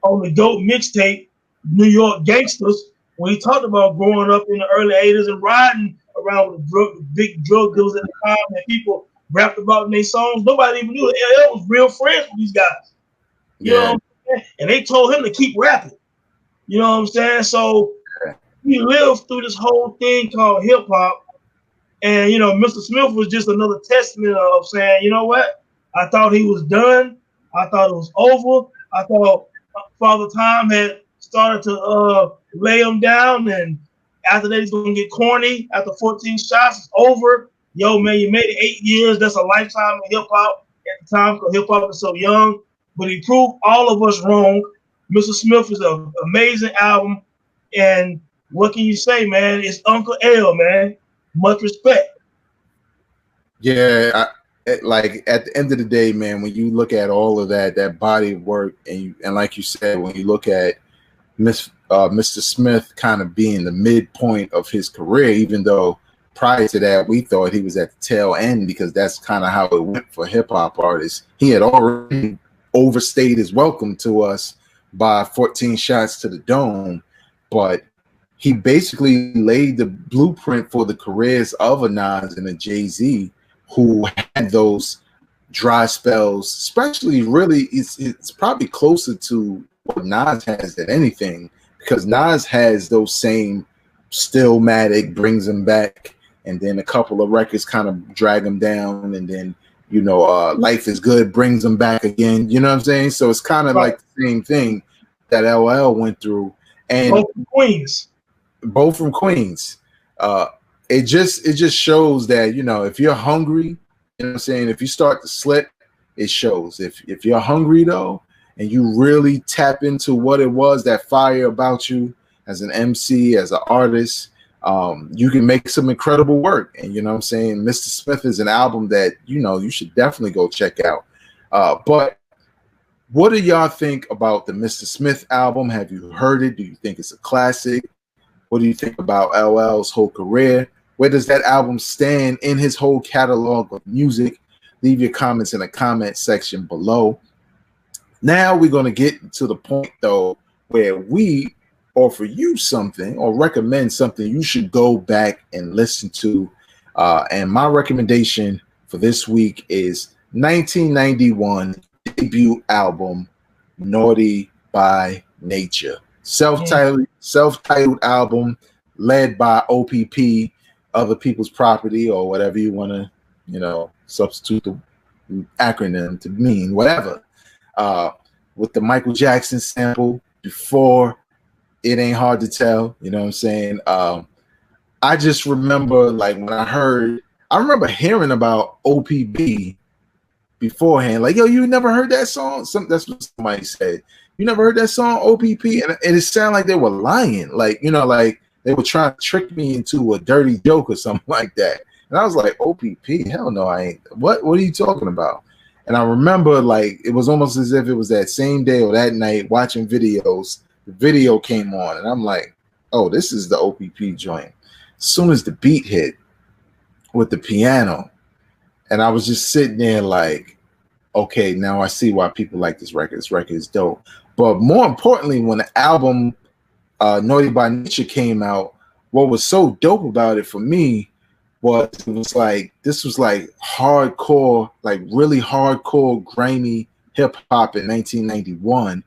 on the GOAT mixtape, New York Gangsters, when he talked about growing up in the early 80s and riding around with big drug dealers at the time and people rapped about in their songs. Nobody even knew it. LL was real friends with these guys. You know what I'm saying? And they told him to keep rapping. You know what I'm saying? So he lived through this whole thing called hip hop. And, Mr. Smith was just another testament of saying, you know what? I thought he was done. I thought it was over. I thought Father Time had started to lay him down. And after that, he's going to get corny. After 14 shots, it's over. Yo, man, you made it 8 years. That's a lifetime of hip hop at the time because hip hop is so young. But he proved all of us wrong. Mr. Smith is an amazing album. And what can you say, man? It's Uncle L, man. Much respect.
Yeah, like at the end of the day, man, when you look at all of that body of work, and like you said, when you look at Mr. Smith kind of being the midpoint of his career, even though prior to that we thought he was at the tail end because that's kind of how it went for hip hop artists. He had already overstayed his welcome to us by 14 shots to the dome, but he basically laid the blueprint for the careers of a Nas and a Jay-Z who had those dry spells, especially really it's probably closer to what Nas has than anything, because Nas has those same Stillmatic brings him back, and then a couple of records kind of drag him down, and then Life is Good brings him back again. You know what I'm saying? So it's kind of like the same thing that LL went through, and both from Queens. It just shows that if you're hungry You know what I'm saying? If you start to slip, it shows. If you're hungry though, and you really tap into what it was, that fire about you as an MC, as an artist, you can make some incredible work. And you know what I'm saying? Mr. Smith is an album that, you know, you should definitely go check out. But what do y'all think about the Mr. Smith album? Have you heard it? Do you think it's a classic? What do you think about LL's whole career? Where does that album stand in his whole catalog of music? Leave your comments in the comment section below. Now we're going to get to the point, though, where we offer you something or recommend something you should go back and listen to. And my recommendation for this week is 1991 debut album, Naughty by Nature. Self-titled album led by OPP, Other People's Property, or whatever you want to, you know, substitute the acronym to mean, whatever. With the Michael Jackson sample before It Ain't Hard to Tell, you know what I'm saying? I just remember, like, when I remember hearing about OPB beforehand, like, yo, you never heard that song? That's what somebody said. You never heard that song, OPP? And it sounded like they were lying, like, you know, like they were trying to trick me into a dirty joke or something like that. And I was like, OPP? Hell no, I ain't. What are you talking about? And I remember, like, it was almost as if it was that same day or that night watching videos. The video came on, and I'm like, oh, this is the OPP joint. As soon as the beat hit with the piano, and I was just sitting there like, okay, now I see why people like this record. This record is dope. But more importantly, when the album Naughty by Nature came out, what was so dope about it for me was this was like hardcore, like really hardcore, grimy hip hop in 1991.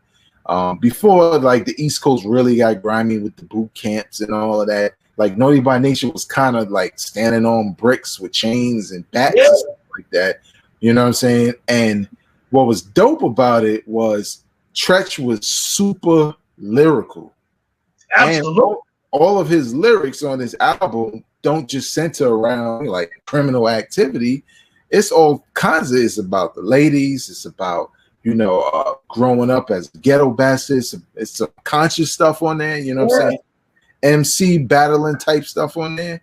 Before, like, the East Coast really got grimy with the boot camps and all of that. Like, Naughty by Nature was kind of like standing on bricks with chains and bats and stuff like that. You know what I'm saying? And what was dope about it was Treach was super lyrical.
Absolutely.
And all of his lyrics on this album don't just center around like criminal activity. It's all kinds of, it's about the ladies. It's about, you know, growing up as ghetto bastards. It's some conscious stuff on there. You know what I'm saying? MC battling type stuff on there.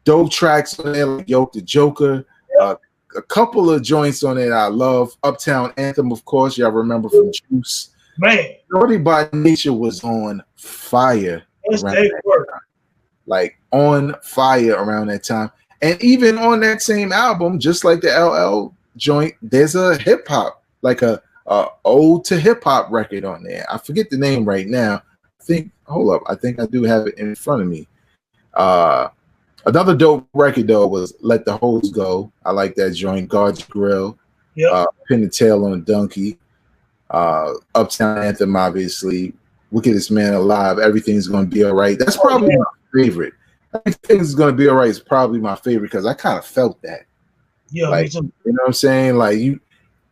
Dope tracks on there like Yoke the Joker. A couple of joints on it I love. Uptown Anthem, of course, y'all remember from Juice.
Man,
Naughty by Nature was on fire. Like on fire around that time. And even on that same album, just like the LL joint, there's a hip hop, like a ode to hip hop record on there. I forget the name right now. Hold up, I think I do have it in front of me. Another dope record though was Let the Hoes Go. I like that joint. God's Grill. Pin the Tail on a Donkey. Uptown Anthem, obviously. Wickedest Man Alive. Everything's Gonna Be All Right. That's probably my favorite. Everything's Gonna Be All Right is probably my favorite because I kind of felt that.
Yeah,
like, you know what I'm saying? Like,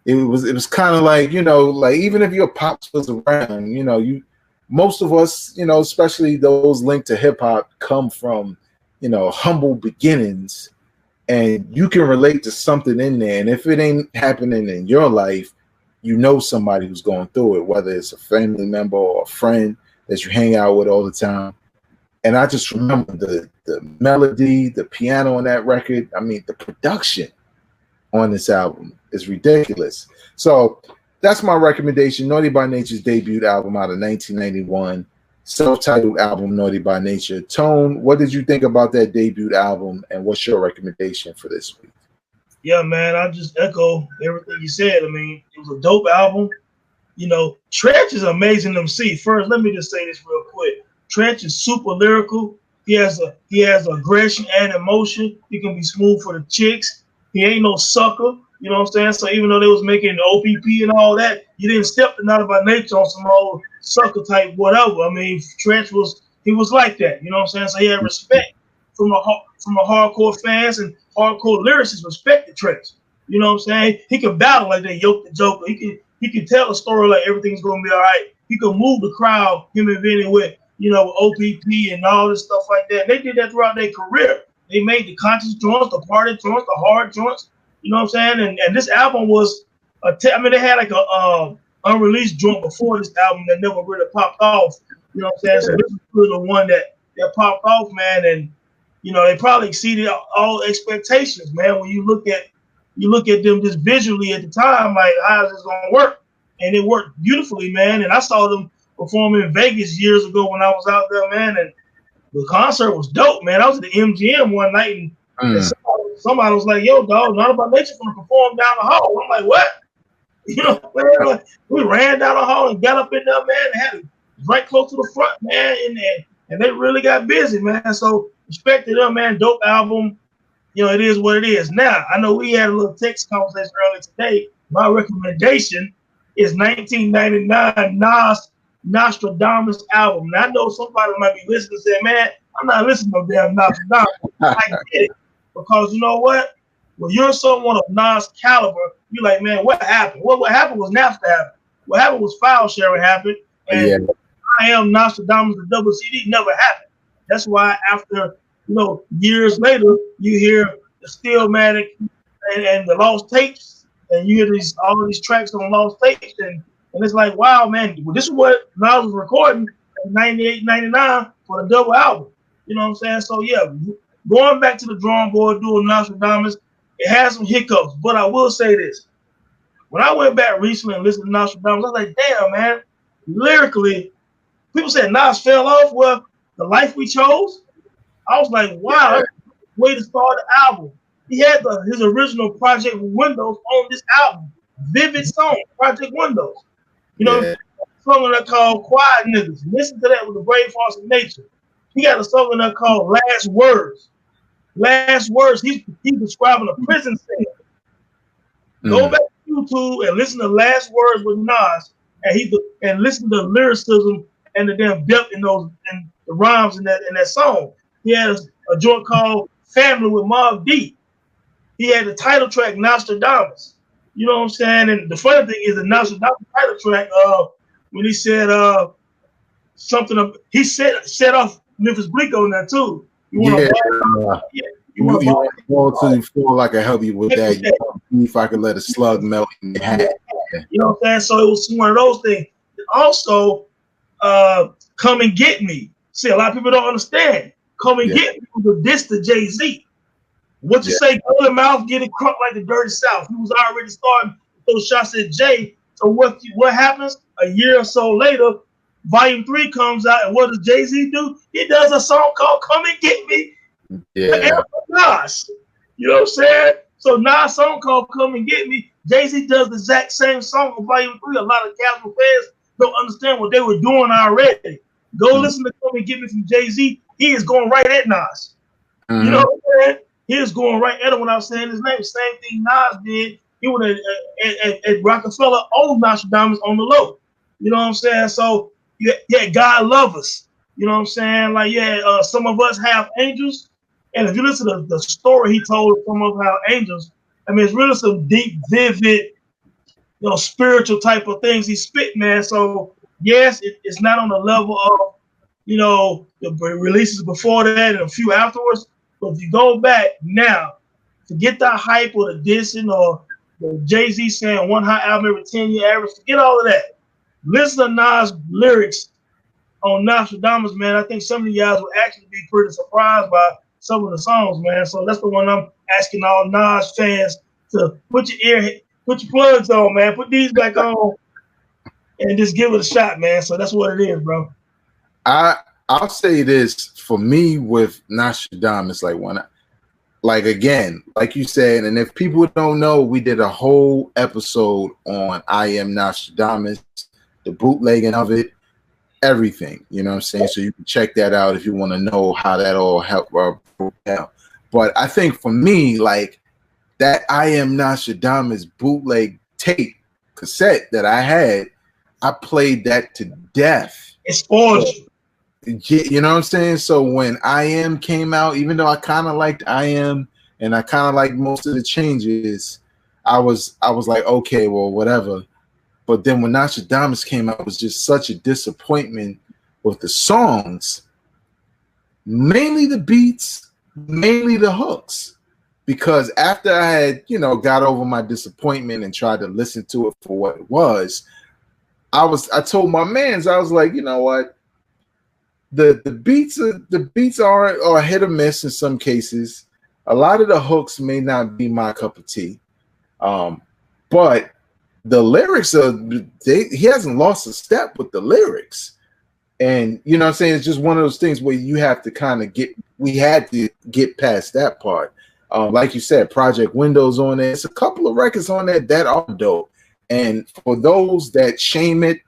it was kind of like, you know, like, even if your pops was around, you know, most of us, you know, especially those linked to hip hop, come from, you know, humble beginnings, and you can relate to something in there. And if it ain't happening in your life, you know somebody who's going through it, whether it's a family member or a friend that you hang out with all the time. And I just remember the melody, the piano on that record. I mean, the production on this album is ridiculous. So that's my recommendation. Naughty by Nature's debut album out of 1991. Self-titled album, Naughty by Nature. Tone, what did you think about that debut album, and what's your recommendation for this week?
Yeah, man, I just echo everything you said. I mean, it was a dope album. You know, Treach is an amazing MC. First, let me just say this real quick. Treach is super lyrical. He has aggression and emotion. He can be smooth for the chicks. He ain't no sucker. You know what I'm saying? So even though they was making the OPP and all that, you didn't step to Naughty by Nature on some old sucker type whatever. I mean, Treach was like that. You know what I'm saying? So he had respect from the hardcore fans, and hardcore lyricists respected Treach. You know what I'm saying? He could battle like that Yoke the Joker. He could tell a story like everything's gonna be all right. He could move the crowd, him and Vinny, with, you know, OPP and all this stuff like that. And they did that throughout their career. They made the conscious joints, the party joints, the hard joints. You know what I'm saying? And this album was I mean, they had like a unreleased joint before this album that never really popped off. You know what I'm saying? So this is really the one that popped off, man. And you know, they probably exceeded all expectations, man. When you look at them just visually at the time, like how is this gonna work? And it worked beautifully, man. And I saw them perform in Vegas years ago when I was out there, man. And the concert was dope, man. I was at the MGM one night, and somebody was like, "Yo, dog, Not About Nature gonna perform down the hall." I'm like, "What?" You know, man, like, we ran down the hall and got up in there, man, and had it right close to the front, man, and they really got busy, man. So respect to them, man. Dope album. You know, it is what it is. Now, I know we had a little text conversation earlier today. My recommendation is 1999 Nas Nostradamus album. Now, I know somebody might be listening and say, man, I'm not listening to damn Nostradamus. I get it. Because you know what? When you're someone of Nas caliber, you're like, man, what happened? What happened was NAFTA happened. What happened was file sharing happened. And I Am Nostradamus, the double CD, never happened. That's why after, you know, years later, you hear the Stillmatic and the Lost Tapes, and you hear all of these tracks on Lost Tapes, and it's like, wow, man, well, this is what Nas was recording in 98, 99 for the double album. You know what I'm saying? So, yeah, going back to the drawing board, doing Nostradamus, it has some hiccups, but I will say this. When I went back recently and listened to Nostradamus, I was like, damn, man, lyrically, people said Nas fell off. Well, The Life We Chose, I was like, wow, that's a way to start the album. He had his original Project Windows on this album. Vivid song, Project Windows. You know, a song in there called Quiet Niggas. Listen to that with the brave force of nature. He got a song in there called Last Words. Last Words, he's describing a prison cell. Go back to YouTube and listen to Last Words with Nas, and listen to the lyricism and the damn depth in the rhymes in that song. He has a joint called Family with Mobb Deep. He had the title track Nostradamus. You know what I'm saying? And the funny thing is the Nostradamus title track, when he said something, he set off Memphis Bleek on that too. You want to
fall till you fall like I help you with that. If I could let a slug melt in your hand.
You know what I'm saying? So it was one of those things. Also, Come and Get Me. See, a lot of people don't understand. Come and Get Me was a diss to Jay-Z. What you say, go in mouth, get it crunk like the dirty South. He was already starting those shots at Jay. So what happens? A year or so later, Volume 3 comes out, and what does Jay-Z do? He does a song called Come and Get Me. Yeah. Nas. You know what I'm saying? So Nas' song called Come and Get Me, Jay-Z does the exact same song on Volume 3. A lot of casual fans don't understand what they were doing already. Go listen to Come and Get Me from Jay-Z. He is going right at Nas. You know what I'm saying? He is going right at him when I was saying his name. Same thing Nas did. He went at Rockefeller on Nostradamus on the low. You know what I'm saying? So, yeah, God love us. You know what I'm saying? Like, some of us have angels. And if you listen to the story he told of some of our angels, I mean, it's really some deep, vivid, spiritual type of things he spit, man. So, yes, it's not on the level of, the releases before that and a few afterwards. But if you go back now, forget that hype or the dissing or the Jay-Z saying one hot album every 10-year average, forget all of that. Listen to Nas' lyrics on Nostradamus, man. I think some of you guys will actually be pretty surprised by some of the songs, man. So that's the one I'm asking all Nas fans to put your plugs on, man. Put these back on and just give it a shot, man. So that's what it is, bro.
I'll say this for me with Nostradamus, again, like you said, and if people don't know, we did a whole episode on I Am Nostradamus, the bootlegging of it, everything. You know what I'm saying? So you can check that out if you want to know how that all broke down. But I think for me, like that I Am Nostradamus bootleg tape cassette that I had, I played that to death.
It spoiled you.
You know what I'm saying? So when I Am came out, even though I kind of liked I Am and I kind of liked most of the changes, I was like, okay, well, whatever. But then when Nostradamus came out, it was just such a disappointment with the songs, mainly the beats, mainly the hooks, because after I had, got over my disappointment and tried to listen to it for what it was, I told my mans, I was like, you know what? The beats are hit or miss in some cases. A lot of the hooks may not be my cup of tea. But the lyrics he hasn't lost a step with the lyrics. And you know what I'm saying? It's just one of those things where you have to we had to get past that part. Like you said, Project Windows on there. It's a couple of records on there that are dope. And for those that shame it,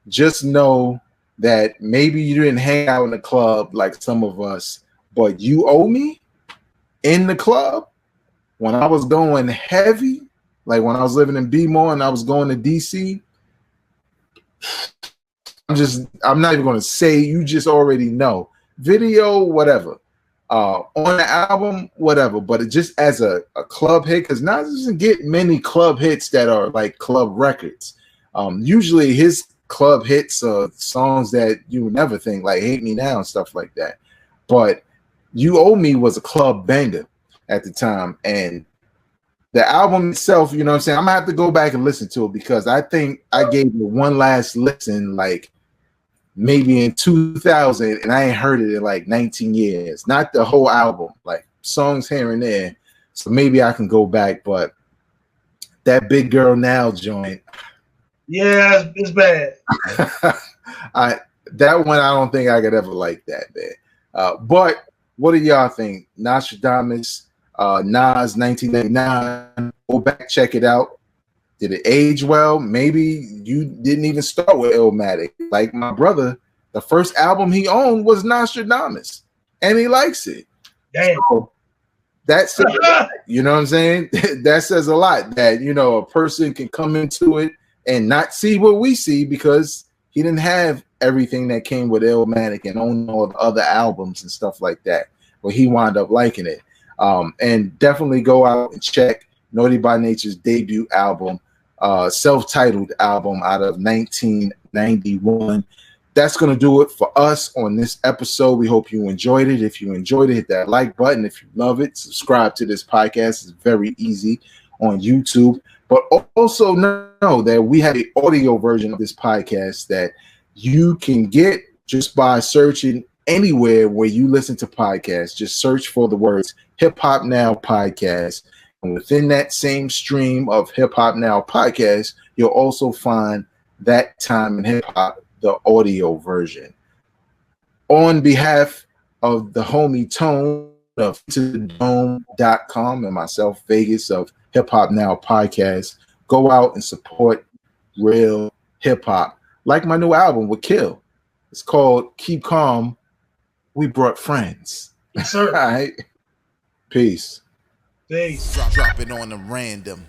just know that maybe you didn't hang out in the club like some of us, but you owe me in the club when I was going heavy, like when I was living in B-More and I was going to DC. I'm not even going to say, you just already know. Video, whatever. On the album, whatever. But it just as a club hit, because Nas doesn't get many club hits that are like club records. Usually his club hits are songs that you would never think, like Hate Me Now and stuff like that. But You Owe Me was a club banger at the time. And the album itself, you know what I'm saying? I'm going to have to go back and listen to it, because I think I gave it one last listen, like maybe in 2000, and I ain't heard it in like 19 years. Not the whole album, like songs here and there. So maybe I can go back, but that Big Girl Now joint.
Yeah, it's bad.
That one, I don't think I could ever like that, man. But what do y'all think? Nostradamus, Nas, 1999. Go back, check it out. Did it age well? Maybe you didn't even start with Illmatic. Like my brother, the first album he owned was Nostradamus, and he likes it.
Damn.
So that says, you know what I'm saying? That says a lot, that, a person can come into it and not see what we see, because he didn't have everything that came with Illmatic and own all the other albums and stuff like that, but he wound up liking it. And definitely go out and check Naughty by Nature's debut album, self-titled album out of 1991. That's going to do it for us on this episode. We hope you enjoyed it. If you enjoyed it, hit that like button. If you love it, subscribe to this podcast. It's very easy on YouTube. But also know that we have an audio version of this podcast that you can get just by searching anywhere where you listen to podcasts. Just search for the words Hip Hop Now Podcast. And within that same stream of Hip Hop Now Podcast, you'll also find That Time in Hip Hop, the audio version. On behalf of the homie Tone of ToTheDome.com and myself, Vegas, of Hip Hop Now Podcast, go out and support real hip hop. Like my new album with Kill. It's called Keep Calm, We Brought Friends.
Yes, sir.
All right. Peace.
Peace.
Drop it on the random.